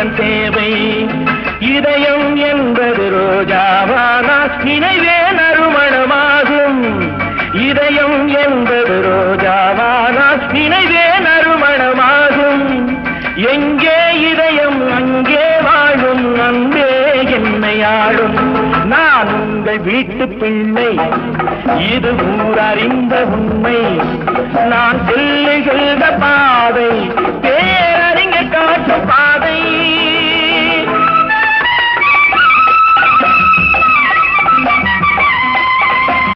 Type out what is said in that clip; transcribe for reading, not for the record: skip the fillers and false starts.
உந்தன் சேவை இதயம் என்பது ரோஜாவானால் நினைவே நறுமணமாகும் இதயம் என்பது ரோஜாவானால் நினைவே நறுமணமாகும் எங்கே இதயம் அங்கே வாழும் அன்பே என்னை ஆளும் நான் உங்கள் வீட்டு பிள்ளை இது ஊரறிந்த உண்மை நான் செல்லுகின்ற பாதை பேரறிஞர் காட்டும் பாதை